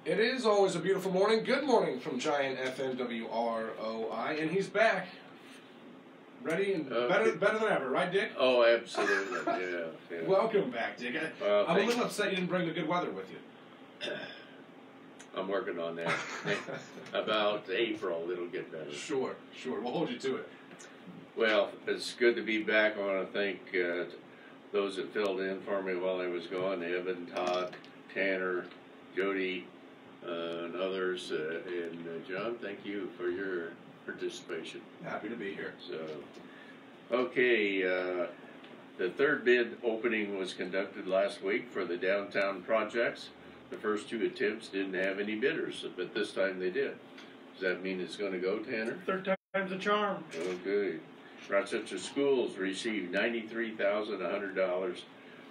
It is always a beautiful morning. Good morning from Giant FNWROI, and he's back, ready and better than ever, right, Dick? Oh, absolutely, yeah. Welcome back, Dick. I'm a little upset you didn't bring the good weather with you. I'm working on that. About April, it'll get better. Sure. We'll hold you to it. Well, it's good to be back. I want to thank those that filled in for me while I was gone: Evan, Todd, Tanner, Jody, and others. And John, thank you for your participation. Happy to be here. So, okay, the third bid opening was conducted last week for the downtown projects. The first two attempts didn't have any bidders, but this time they did. Does that mean it's going to go, Tanner? Third time's a charm. Okay. Rochester Schools received $93,100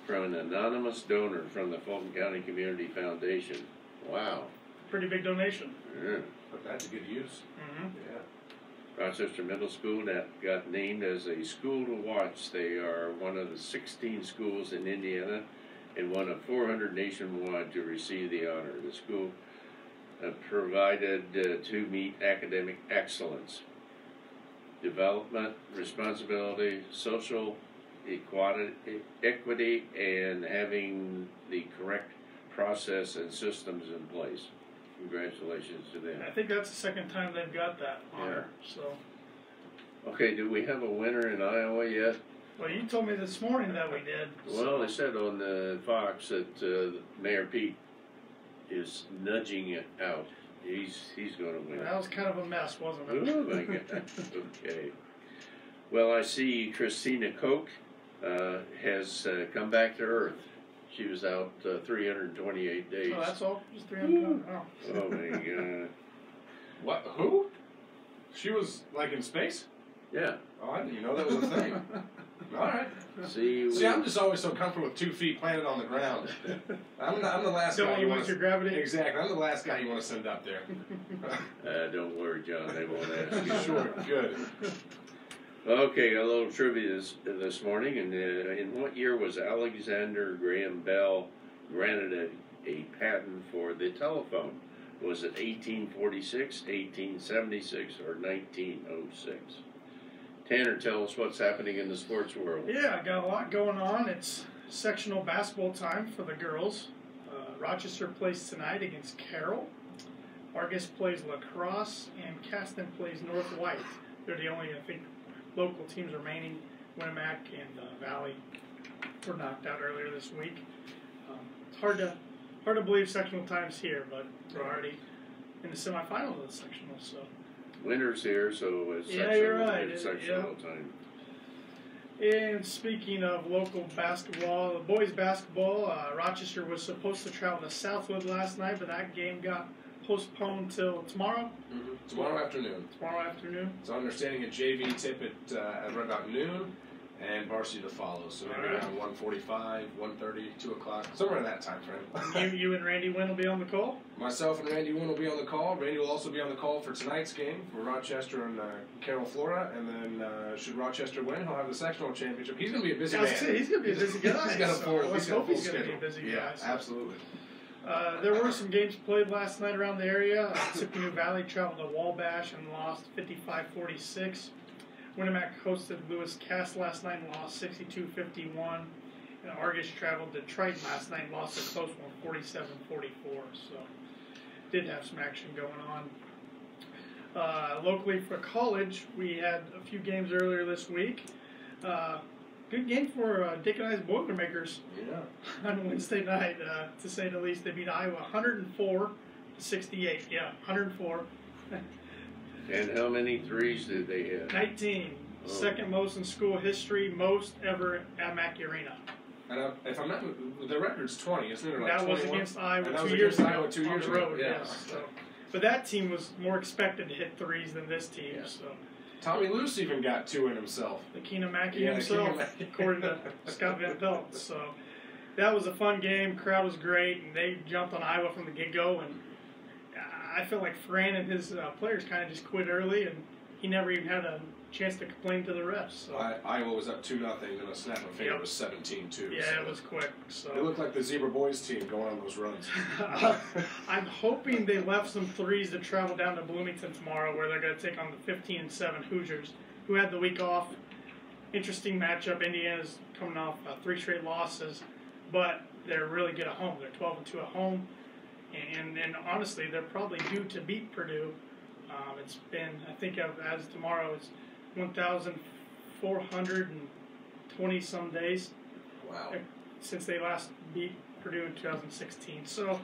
from an anonymous donor from the Fulton County Community Foundation. Wow. Pretty big donation. Yeah. But that's a good use. Mm-hmm. Yeah. Rochester Middle School that got named as a school to watch. They are one of the 16 schools in Indiana and one of 400 nationwide to receive the honor. The school provided to meet academic excellence, development, responsibility, social equity, and having the correct process and systems in place. Congratulations to them. I think that's the second time they've got that honor. Yeah. So. Okay, do we have a winner in Iowa yet? Well, you told me this morning that we did. Well, they said on Fox that Mayor Pete is nudging it out. He's going to win. That was kind of a mess, wasn't it? Oh my God. Okay. Well, I see Christina Koch has come back to Earth. She was out 328 days. Oh, that's all? Just 300? Oh my God. What? Who? She was like in space? Yeah. Oh, I didn't even know that was a thing. All right. See, I'm just always so comfortable with 2 feet planted on the ground. I'm the last Don't guy you want lose your gravity? Exactly. I'm the last guy you want to send up there. don't worry, John. They won't ask you. Sure. Good. Okay, got a little trivia this morning. And in what year was Alexander Graham Bell granted a patent for the telephone? Was it 1846, 1876, or 1906? Tanner, tell us what's happening in the sports world. Yeah, got a lot going on. It's sectional basketball time for the girls. Rochester plays tonight against Carroll. Argus plays lacrosse, and Caston plays North White. They're the only, I think, local teams remaining. Winamac and Valley were knocked out earlier this week. It's hard to believe sectional time's here, but we're already in the semifinals of the sectional. So Winter's here, so it's you're right. sectional time. And speaking of local basketball, the boys basketball, Rochester was supposed to travel to Southwood last night, but that game got postponed till tomorrow. Mm-hmm. Tomorrow afternoon. It's our understanding a JV tip at right about noon, and varsity to follow. So maybe around 1:45, 1:30, 2 o'clock, somewhere in that time frame. You and Randy Wynn will be on the call? Myself and Randy Wynn will be on the call. Randy will also be on the call for tonight's game for Rochester and Carroll, Florida. And then should Rochester win, he'll have the sectional championship. He's going to be a busy man. He's going to be a busy guy. He's got a full Let's hope he's going to be a busy guy. guy. So. Absolutely. There were some games played last night around the area. Tippecanoe Valley traveled to Wabash and lost 55-46. Winamac hosted Lewis Cass last night and lost 62-51. And Argus traveled to Triton last night and lost a close one, 47-44. So did have some action going on. Locally for college, we had a few games earlier this week. Good game for Dick and I's Boilermakers. Yeah. On Wednesday night, to say the least. They beat Iowa 104-68. Yeah, 104. And how many threes did they hit? 19. Oh. Second most in school history, most ever at Mackey Arena. And if I'm not, the record's 20, isn't it? Like that 21? Was against Iowa and 2 years ago. Iowa 2 years on the road, ago. Yeah. Yes. So, but that team was more expected to hit threes than this team. Yeah. So. Tommy Luce even got 2 in himself. The Keena Mackey himself, according to Scott Van Pelt. So that was a fun game. Crowd was great, and they jumped on Iowa from the get-go. And I feel like Fran and his players kind of just quit early, and he never even had a chance to complain to the refs. So. Iowa was up 2-0, and a snap of finger was 17-2. Yeah, so it was quick. So it looked like the Zebra Boys team going on those runs. I'm hoping they left some threes to travel down to Bloomington tomorrow, where they're going to take on the 15-7 Hoosiers, who had the week off. Interesting matchup. Indiana's coming off 3 straight losses, but they're really good at home. They're 12-2 at home, and honestly, they're probably due to beat Purdue. It's been, I think, as tomorrow, it's 1,420 some days. Wow. Since they last beat Purdue in 2016. So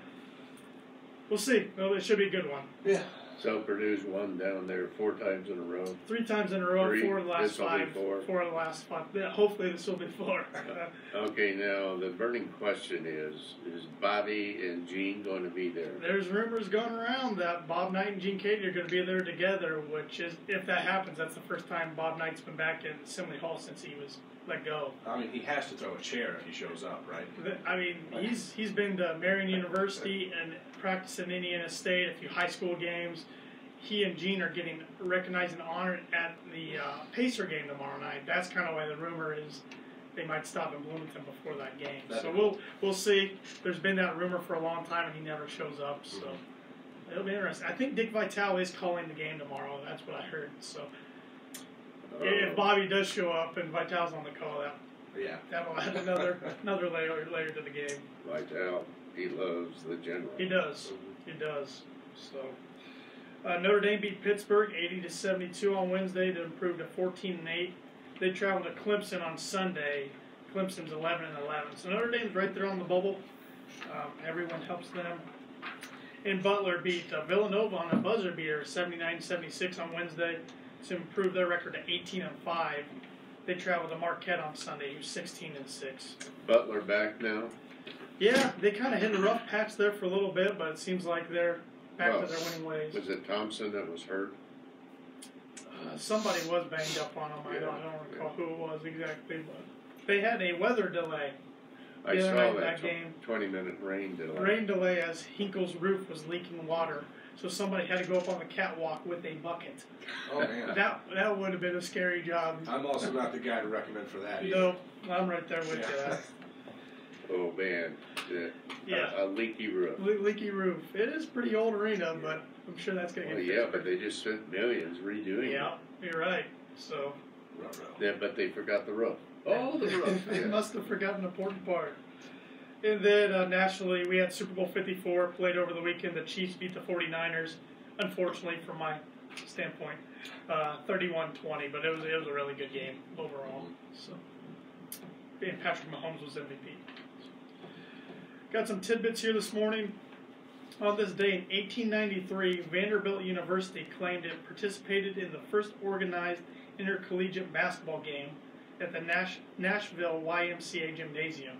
we'll see. Well, it should be a good one. Yeah. So Purdue's won down there 4 times in a row. 3 times in a row. 3. 4 of the last 5. 4 of the last 5. Hopefully this will be 4. Okay, now the burning question is Bobby and Gene going to be there? There's rumors going around that Bob Knight and Gene Katie are going to be there together, which is, if that happens, that's the first time Bob Knight's been back in Assembly Hall since he was let go. I mean, he has to throw a chair if he shows up, right? I mean, he's been to Marion University and practiced in Indiana State, a few high school games. He and Gene are getting recognized and honored at the Pacer game tomorrow night. That's kind of why the rumor is they might stop in Bloomington before that game. So we'll see. There's been that rumor for a long time, and he never shows up. So it'll be interesting. I think Dick Vitale is calling the game tomorrow. That's what I heard. So if Bobby does show up and Vitale's on the call, that'll add another layer to the game. Vitale, he loves the general. He does. He does. So. Notre Dame beat Pittsburgh 80-72 on Wednesday to improve to 14-8. They traveled to Clemson on Sunday. Clemson's 11-11. So Notre Dame's right there on the bubble. Everyone helps them. And Butler beat Villanova on a buzzer beater 79-76 on Wednesday to improve their record to 18-5. They traveled to Marquette on Sunday, who's 16-6. Butler back now? Yeah, they kind of hit a rough patch there for a little bit, but it seems like they're back to their winning ways. Was it Thompson that was hurt? Somebody was banged up on them. I don't recall who it was exactly, but they had a weather delay. I saw that game. 20-minute rain delay. Rain delay as Hinkle's roof was leaking water, so somebody had to go up on the catwalk with a bucket. Oh man, that would have been a scary job. I'm also not the guy to recommend for that either. No, I'm right there with you. Oh man, a leaky roof. Leaky roof. It is a pretty old arena, but I'm sure that's going to get fixed. But they just spent millions redoing it. Yeah, you're right. So. Yeah, but they forgot the roof. Oh, the roof. They must have forgotten an important part. And then nationally, we had Super Bowl 54 played over the weekend. The Chiefs beat the 49ers, unfortunately from my standpoint, 31-20. But it was a really good game overall. So, and Patrick Mahomes was MVP. Got some tidbits here this morning. On this day in 1893, Vanderbilt University claimed it participated in the first organized intercollegiate basketball game at the Nashville YMCA Gymnasium.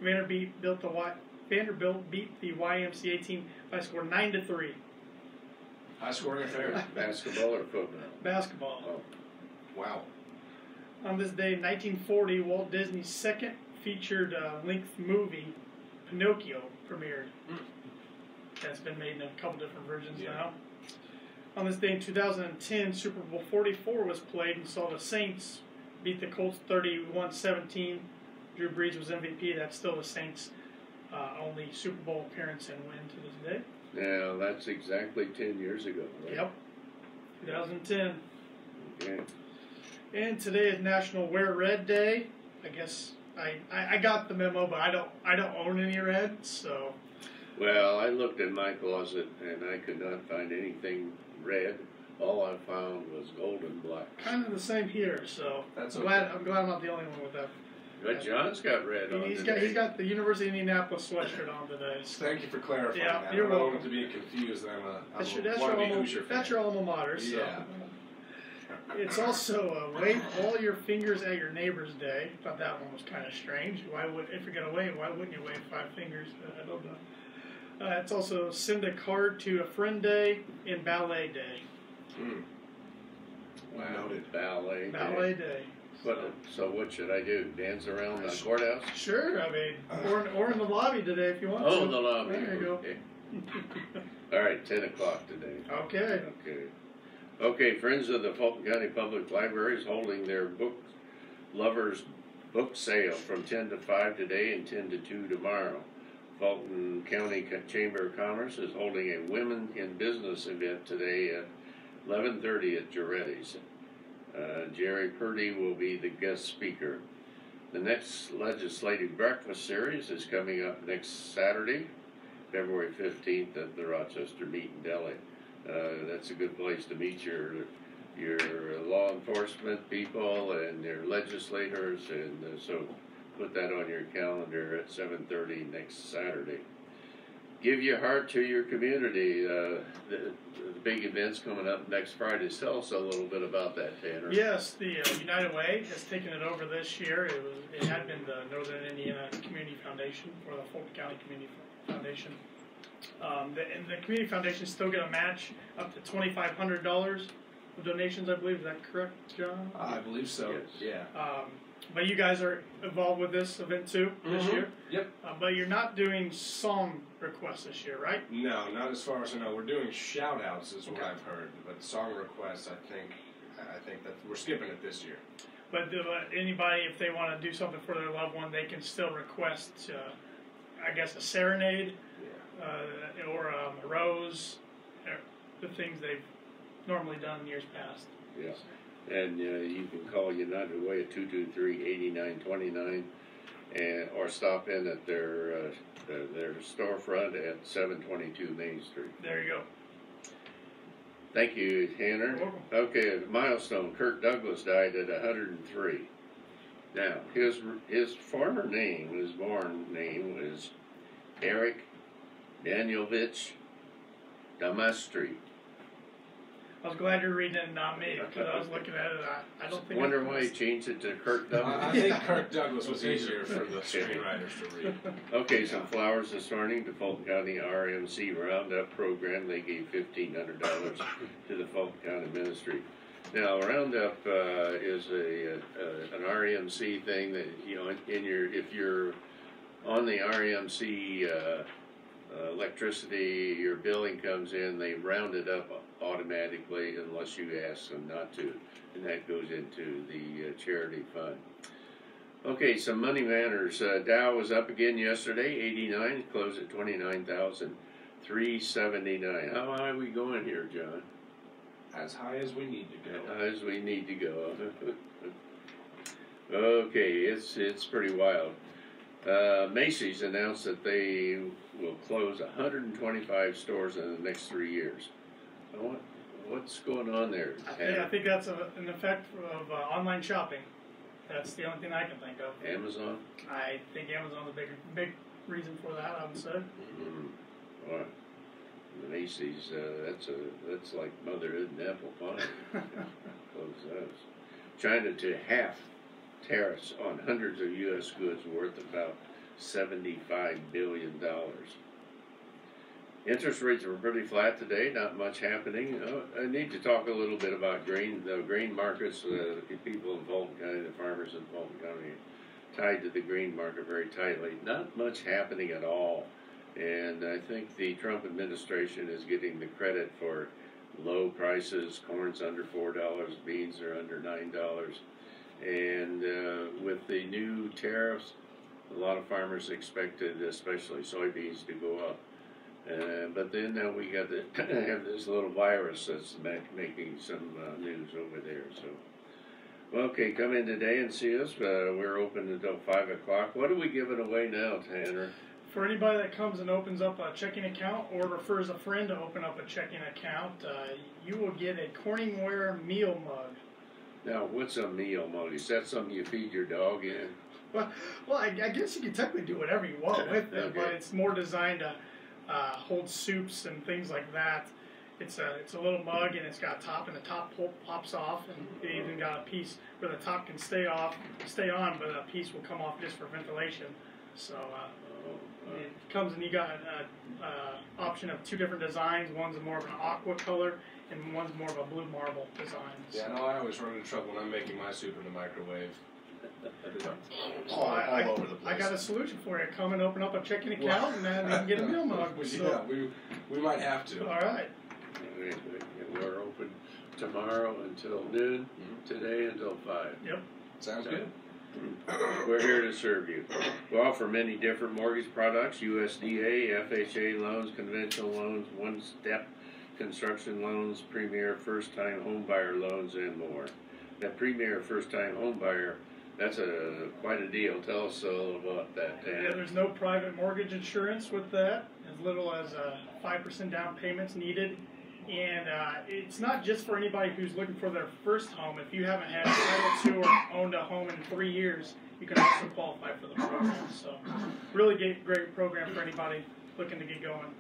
Vanderbilt beat the YMCA team by a score 9-3. High scoring affair. Basketball or football? Basketball. Oh. Wow. On this day in 1940, Walt Disney's second featured length movie, Pinocchio, premiered. That's been made in a couple different versions now. On this day in 2010, Super Bowl 44 was played and saw the Saints beat the Colts 31-17. Drew Brees was MVP. That's still the Saints' only Super Bowl appearance and win to this day. Now, that's exactly 10 years ago, right? Yep. 2010. Okay. And today is National Wear Red Day. I guess I got the memo, but I don't own any red, so. Well, I looked in my closet and I could not find anything red. All I found was gold and black. Kind of the same here, so that's I'm okay. glad I'm not the only one with that. But John's got red on today. He's got the University of Indianapolis sweatshirt on today. So. Thank you for clarifying that. You're welcome. I don't want to be confused. That's your alma mater. So. Yeah. It's also wave all your fingers at your neighbor's day. I thought that one was kind of strange. If you're gonna wave, why wouldn't you wave 5 fingers? I don't know. It's also send a card to a friend day and ballet day. Wow. Noted. Ballet day. So what should I do? Dance around the courthouse? Sure. I mean, or in the lobby today if you want to. Oh, in the lobby. There you go. Okay. All right, 10 o'clock today. Okay. Okay, Friends of the Fulton County Public Library is holding their Book Lovers book sale from 10 to 5 today and 10 to 2 tomorrow. Fulton County Chamber of Commerce is holding a Women in Business event today at 11:30 at Giretti's. Jerry Purdy will be the guest speaker. The next legislative breakfast series is coming up next Saturday, February 15th at the Rochester Meat and Deli. That's a good place to meet your law enforcement people and your legislators, and so put that on your calendar at 7:30 next Saturday. Give your heart to your community. The big event's coming up next Friday. Tell us a little bit about that, Tanner. Yes, the United Way has taken it over this year. It had been the Northern Indiana Community Foundation, or the Fulton County Community Foundation. And the Community Foundation is still going to match up to $2,500 of donations, I believe. Is that correct, John? I believe so. Yes. Yeah. But you guys are involved with this event too this year? Yep. But you're not doing song requests this year, right? No, not as far as I know. We're doing shout outs is what I've heard, but song requests, I think that we're skipping it this year. But anybody, if they want to do something for their loved one, they can still request, I guess, a serenade, or a rose, the things they've normally done in years past. Yeah. And you can call United Way at 223-8929, or stop in at their storefront at 722 Main Street. There you go. Thank you, Tanner. You're welcome. Okay, milestone. Kirk Douglas died at 103. Now, his former name, his born name, was Eric Danielevich Damastri. I was glad you're reading it and not me, because I was looking at it. I don't think. Wonder why he changed it to Kirk Douglas. I think Kirk Douglas was easier for the screenwriters to read. Okay, some flowers this morning. The Fulton County RMC Roundup program. They gave $1,500 to the Fulton County Ministry. Now, Roundup is an RMC thing that, you know, if you're on the RMC electricity, your billing comes in, they round it up automatically unless you ask them not to, and that goes into the charity fund. Okay, some money matters. Dow was up again yesterday, 89, closed at 29,379. How high are we going here, John? As high as we need to go. As we need to go. Okay, it's pretty wild. Macy's announced that they will close 125 stores in the next 3 years. What's going on there? I think that's an effect of online shopping. That's the only thing I can think of. Amazon? I think Amazon's a big reason for that, I would say. Mm-hmm. All right. Macy's, that's like motherhood and apple pie. Close those. China to half tariffs on hundreds of U.S. goods worth about $75 billion. Interest rates were pretty flat today, not much happening. I need to talk a little bit about grain. The grain markets, the people in Fulton County, the farmers in Fulton County, tied to the grain market very tightly. Not much happening at all. And I think the Trump administration is getting the credit for low prices. Corn's under $4, beans are under $9. And with the new tariffs, a lot of farmers expected, especially soybeans, to go up. But then now we got to have this little virus that's making some news over there. So, well, okay, come in today and see us. We're open until 5 o'clock. What are we giving away now, Tanner? For anybody that comes and opens up a checking account or refers a friend to open up a checking account, you will get a Corningware meal mug. Now, what's a meal mug? Is that something you feed your dog in? Well, I guess you can technically do whatever you want with it, Okay. but it's more designed to hold soups and things like that. It's a little mug, and it's got a top, and the top pops off, and it even got a piece where the top can stay on, but a piece will come off just for ventilation. So it comes, and you got an option of 2 different designs. One's more of an aqua color, and one's more of a blue marble design. Yeah, no, I always run into trouble when I'm making my soup in the microwave. All over the place. I got a solution for you. Come and open up a checking account, and then you can get a meal mug. Yeah, we might have to. All right. We're open tomorrow until noon, today until 5. Yep. Sounds good. We're here to serve you. We offer many different mortgage products: USDA, FHA loans, conventional loans, one-step construction loans, premier first-time home buyer loans, and more. That premier first-time home buyer, that's quite a deal. Tell us a little about that, Dan. Yeah, there's no private mortgage insurance with that. As little as 5% down payments needed. And it's not just for anybody who's looking for their first home. If you haven't had title to or owned a home in 3 years, you can also qualify for the program. So really great program for anybody looking to get going.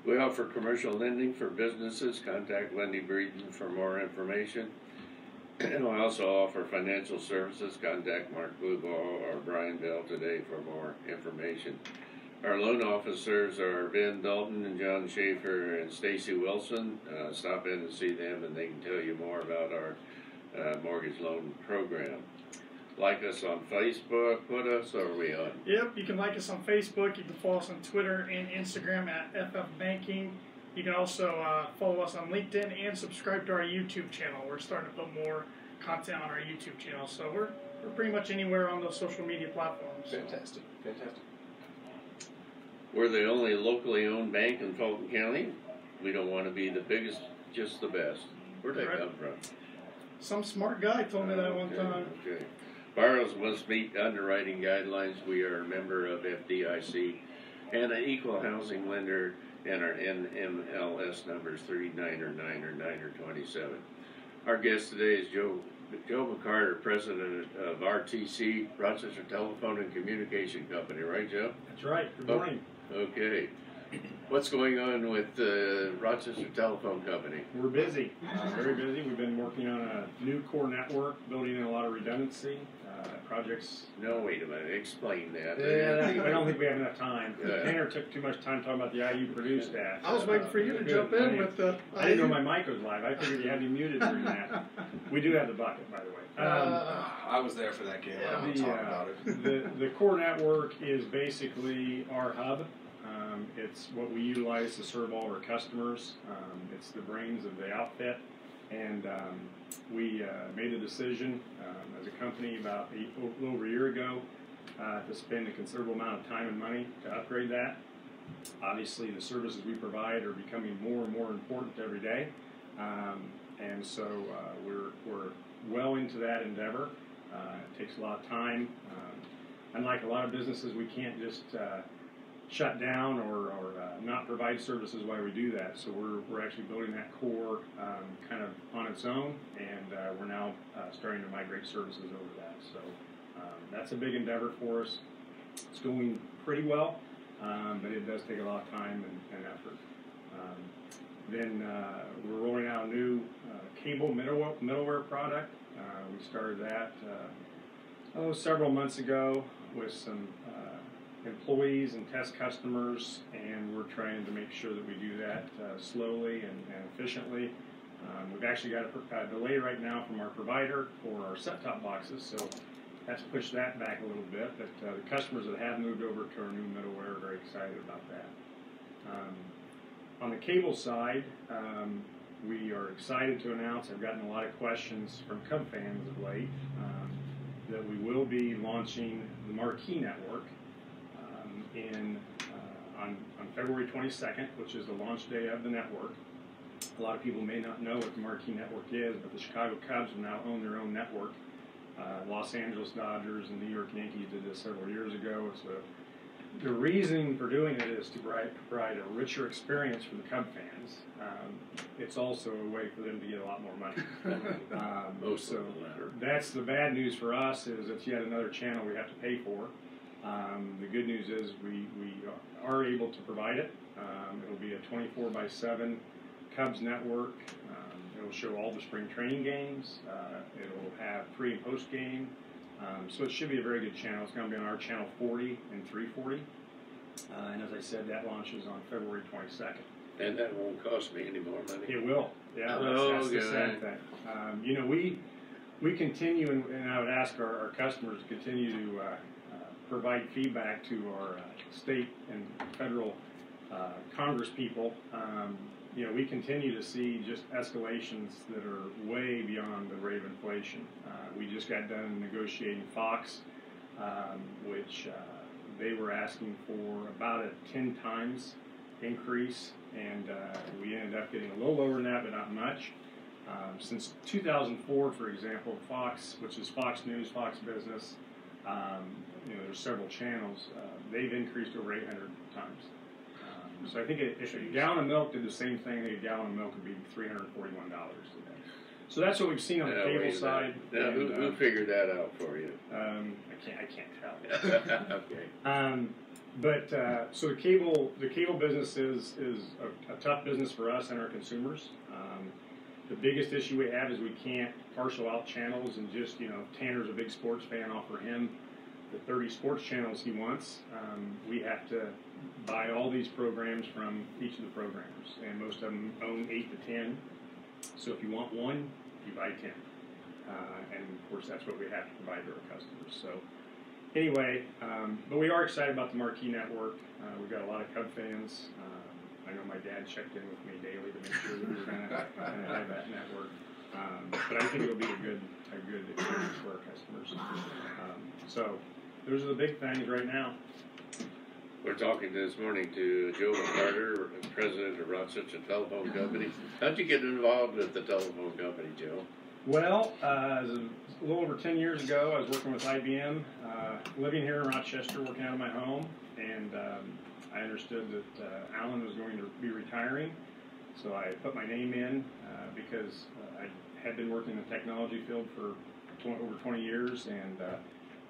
We offer commercial lending for businesses. Contact Wendy Breeden for more information. And we also offer financial services. Contact Mark Blueball or Brian Bell today for more information. Our loan officers are Ben Dalton and John Schaefer and Stacy Wilson. Stop in and see them, and they can tell you more about our mortgage loan program. Like us on Facebook. What else are we on? Yep, you can like us on Facebook. You can follow us on Twitter and Instagram at FF Banking. You can also follow us on LinkedIn and subscribe to our YouTube channel. We're starting to put more content on our YouTube channel, so we're pretty much anywhere on those social media platforms. Fantastic. Fantastic. We're the only locally owned bank in Fulton County. We don't want to be the biggest, just the best. Where'd that come from? Some smart guy told me that one time. Okay. Borrowers must meet underwriting guidelines. We are a member of FDIC and an equal housing lender, and our NMLS number is 3909 or 9 or 27. Our guest today is Joe McCarter, president of RTC, Rochester Telephone and Communication Company. Right, Joe? That's right. Good morning. Okay. What's going on with the Rochester Telephone Company? We're busy, very busy. We've been working on a new core network, building in a lot of redundancy projects. No, wait a minute. Explain that. Yeah, I don't think we have enough time. Tanner took too much time talking about the IU produced that. I was waiting for you to jump in with the. I didn't know my mic was live. I figured you had me muted during that. We do have the bucket, by the way. I was there for that game. I don't want to talk about it. The core network is basically our hub. It's what we utilize to serve all our customers. It's the brains of the outfit. And we made a decision as a company about a little over a year ago to spend a considerable amount of time and money to upgrade that. Obviously, the services we provide are becoming more and more important every day. And so we're well into that endeavor. It takes a lot of time. Unlike a lot of businesses, we can't just shut down or not provide services while we do that. So we're actually building that core kind of on its own, and we're now starting to migrate services over that. So that's a big endeavor for us. It's going pretty well, but it does take a lot of time and effort. Then we're rolling out a new cable middleware product. We started that several months ago with some employees and test customers, and we're trying to make sure that we do that slowly and efficiently. We've actually got a delay right now from our provider for our set-top boxes, so that's pushed that back a little bit, but the customers that have moved over to our new middleware are very excited about that. On the cable side, we are excited to announce, I've gotten a lot of questions from Cub fans of late, that we will be launching the Marquee Network on February 22nd, which is the launch day of the network. A lot of people may not know what the Marquee Network is, but the Chicago Cubs now own their own network. Los Angeles Dodgers and New York Yankees did this several years ago. So the reason for doing it is to provide a richer experience for the Cub fans. It's also a way for them to get a lot more money. So that's the bad news for us, is it's yet another channel we have to pay for. The good news is we are able to provide it. It'll be a 24/7 Cubs network. It'll show all the spring training games. It'll have pre and post game. So it should be a very good channel. It's going to be on our channel 40 and 340. And as I said, that launches on February 22nd. And that won't cost me any more money. It will. Yeah, that's the sad thing. We continue, and I would ask our customers to continue to provide feedback to our state and federal Congress people. we continue to see just escalations that are way beyond the rate of inflation. We just got done negotiating Fox, which they were asking for about a 10 times increase, and we ended up getting a little lower than that, but not much. Since 2004, for example, Fox, which is Fox News, Fox Business, there's several channels, they've increased over 800 times. So I think if a gallon of milk did the same thing, a gallon of milk would be $341 today. So that's what we've seen on the cable side. Now, who figured that out for you? I can't tell. Okay. So the cable business is a tough business for us and our consumers. The biggest issue we have is we can't parcel out channels and just, Tanner's a big sports fan, offer him the 30 sports channels he wants. We have to buy all these programs from each of the programmers, and most of them own 8 to 10. So if you want one, you buy 10. And of course, that's what we have to provide to our customers. So anyway, but we are excited about the Marquee Network. We've got a lot of Cub fans. I know my dad checked in with me daily to make sure that we were going to have that network. But I think it'll be a good experience for our customers. So those are the big things right now. We're talking this morning to Joe McCarter, president of Rochester Telephone Company. How'd you get involved with the telephone company, Joe? Well, a little over 10 years ago, I was working with IBM, living here in Rochester, working out of my home, and I understood that Alan was going to be retiring, so I put my name in because I had been working in the technology field for over 20 years, and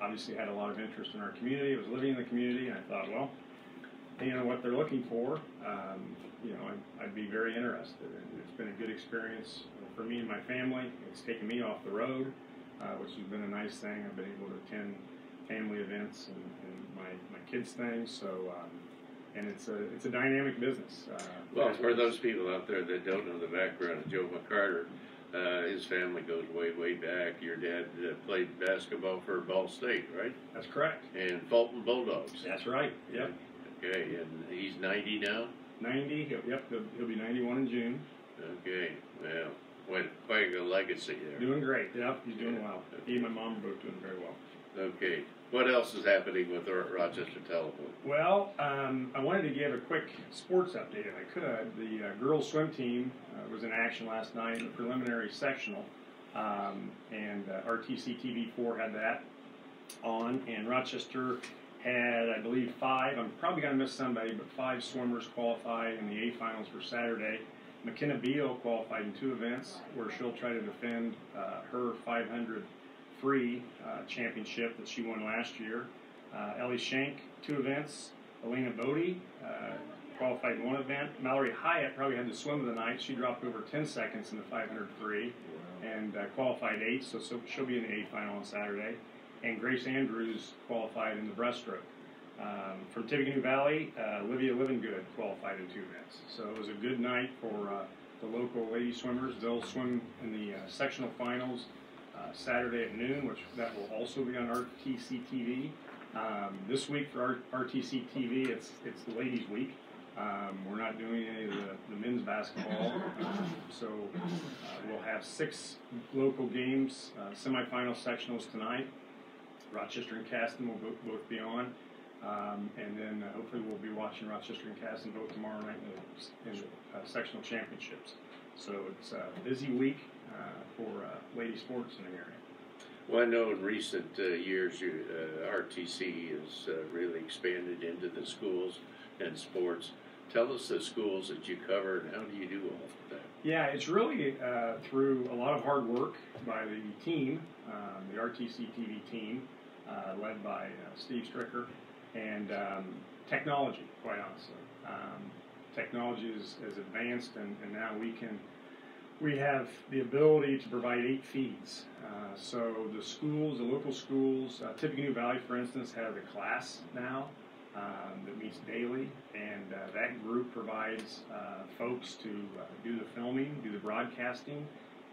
obviously had a lot of interest in our community. I was living in the community, and I thought, well, what they're looking for, I'd be very interested. And it's been a good experience for me and my family. It's taken me off the road, which has been a nice thing. I've been able to attend family events and my kids' things. So, and it's a dynamic business. Well, for those people out there that don't know the background of Joe McCarter, his family goes way, way back. Your dad played basketball for Ball State, right? That's correct. And Fulton Bulldogs. That's right. Yep. Okay, and he's 90 now? 90. Yep. He'll be 91 in June. Okay. Well, quite a legacy there. Doing great. Yep. He's doing well. He and my mom are both doing very well. Okay. What else is happening with Rochester Telephone? Well, I wanted to give a quick sports update if I could. The girls swim team was in action last night in the preliminary sectional, and RTC TV4 had that on, and Rochester had, I believe, 5. I'm probably going to miss somebody, but 5 swimmers qualified in the A finals for Saturday. McKenna Beal qualified in 2 events where she'll try to defend her 500 free championship that she won last year. Ellie Shank, 2 events. Elena Bodie qualified in 1 event. Mallory Hyatt probably had the swim of the night. She dropped over 10 seconds in the 500 free and qualified 8, so she'll be in the A final on Saturday. And Grace Andrews qualified in the breaststroke. From Tippecanoe Valley, Olivia Livingood qualified in 2 events. So it was a good night for the local lady swimmers. They'll swim in the sectional finals Saturday at noon, which that will also be on RTC TV. This week for RTC TV, it's the ladies' week. We're not doing any of the men's basketball, so we'll have 6 local games, semifinal sectionals tonight. Rochester and Caston will both be on, and then hopefully we'll be watching Rochester and Caston both tomorrow night in sectional championships. So it's a busy week for lady sports in the area. Well, I know in recent years, RTC has really expanded into the schools and sports. Tell us the schools that you cover and how do you do all of that? Yeah, it's really through a lot of hard work by the team, the RTC TV team, led by Steve Stricker, and technology, quite honestly. Technology is advanced, and now we have the ability to provide 8 feeds. So the schools, the local schools, Tippecanoe Valley, for instance, has a class now that meets daily, and that group provides folks to do the filming, do the broadcasting,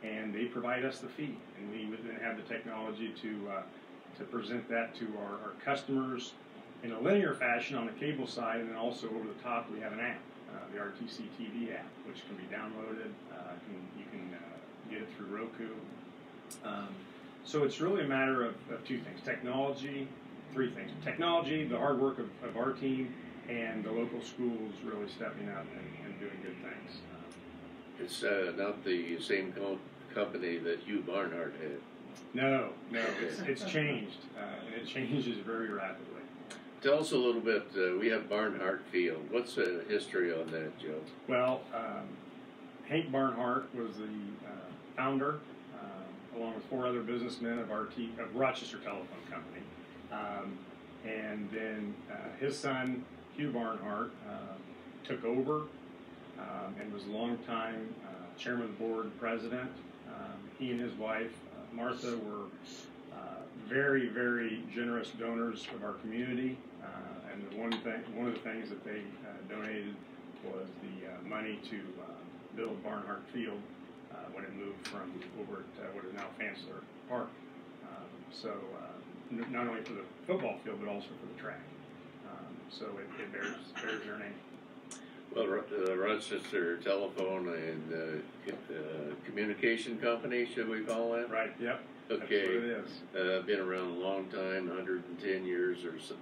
and they provide us the feed. And we would then have the technology to present that to our customers in a linear fashion on the cable side, and then also over the top we have an app. the RTC TV app, which can be downloaded. You can get it through Roku. So it's really a matter of two things: technology, three things: technology, the hard work of our team, and the local schools really stepping up and doing good things. It's not the same company that Hugh Barnhart had. No, it's changed, and it changes very rapidly. Tell us a little bit. We have Barnhart Field. What's the history on that, Joe? Well, Hank Barnhart was the founder, along with four other businessmen of Rochester Telephone Company. And then his son, Hugh Barnhart, took over and was a longtime chairman of the board and president. He and his wife, Martha, were very, very generous donors of our community. And one of the things that they donated was the money to build Barnhart Field when it moved from over at what is now Fansler Park. Not only for the football field, but also for the track. So it bears their name. Well, Rochester Telephone and Communication Company, should we call that? Right, yep. Okay. That's what it is. Been around a long time, 110 years or so,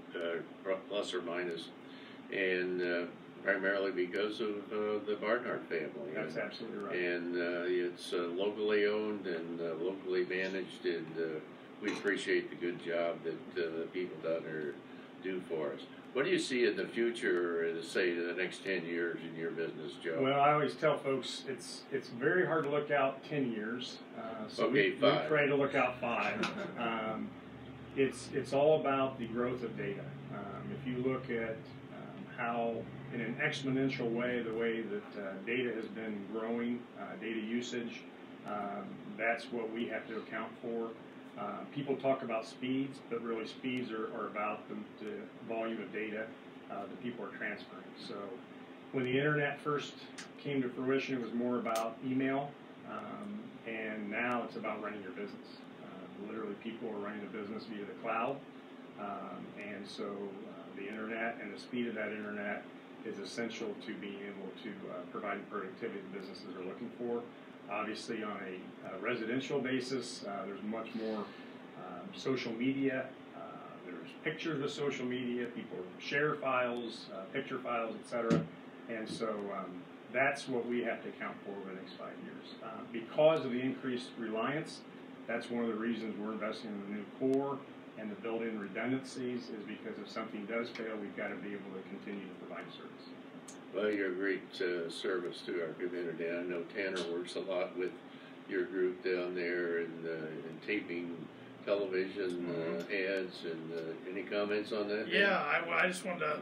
plus or minus, and primarily because of the Barnhart family. That's absolutely right. And it's locally owned and locally managed, and we appreciate the good job that the people down there do for us. What do you see in the future, say, the next 10 years in your business, Joe? Well, I always tell folks it's very hard to look out 10 years. So okay, we 5. try to look out 5. It's all about the growth of data. If you look at how, in an exponential way, the way that data has been growing, data usage, that's what we have to account for. People talk about speeds, but really speeds are about the volume of data that people are transferring. So when the internet first came to fruition, it was more about email, and now it's about running your business. Literally, people are running the business via the cloud, and so the internet and the speed of that internet is essential to being able to provide the productivity the businesses are looking for. Obviously, on a residential basis, there's much more social media. There's pictures with social media. People share files, picture files, etc. And so that's what we have to account for over the next 5 years. Because of the increased reliance, that's one of the reasons we're investing in the new core and the built-in redundancies, is because if something does fail, we've got to be able to continue to provide service. Well, you're a great service to our community. I know Tanner works a lot with your group down there and taping television ads. And any comments on that? Yeah, I just wanted to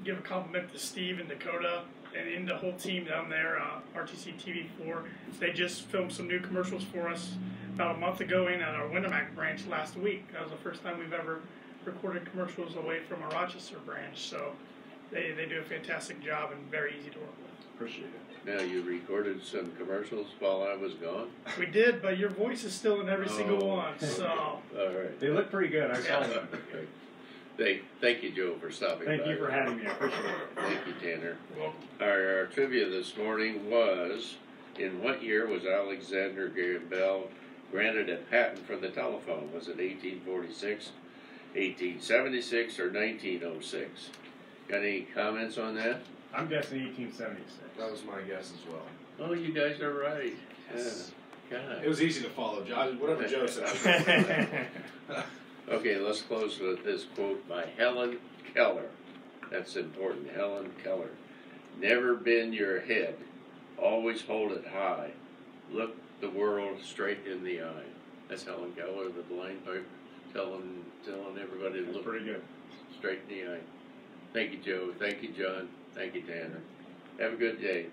give a compliment to Steve and Dakota and the whole team down there, RTC TV4. They just filmed some new commercials for us about a month ago in at our Winamac branch last week. That was the first time we've ever recorded commercials away from a Rochester branch. So they do a fantastic job and very easy to work with. Appreciate it. Now, you recorded some commercials while I was gone? We did, but your voice is still in every single one. So All right. They look pretty good. I saw them. Thank you, Joe, for stopping by. Thank you for having me. I appreciate it. Thank you, Tanner. you're welcome. Our trivia this morning was, in what year was Alexander Graham Bell granted a patent for the telephone? Was it 1846, 1876, or 1906? Got any comments on that? I'm guessing 1876. That was my guess as well. Oh, you guys are right. Yes. Yeah. It was easy to follow. Whatever Joe said. Okay, let's close with this quote by Helen Keller. That's important. Helen Keller. Never bend your head. Always hold it high. Look the world straight in the eye. That's Helen Keller, the blind piper, telling everybody to look pretty good. Straight in the eye. Thank you, Joe. Thank you, John. Thank you, Tanner. Have a good day.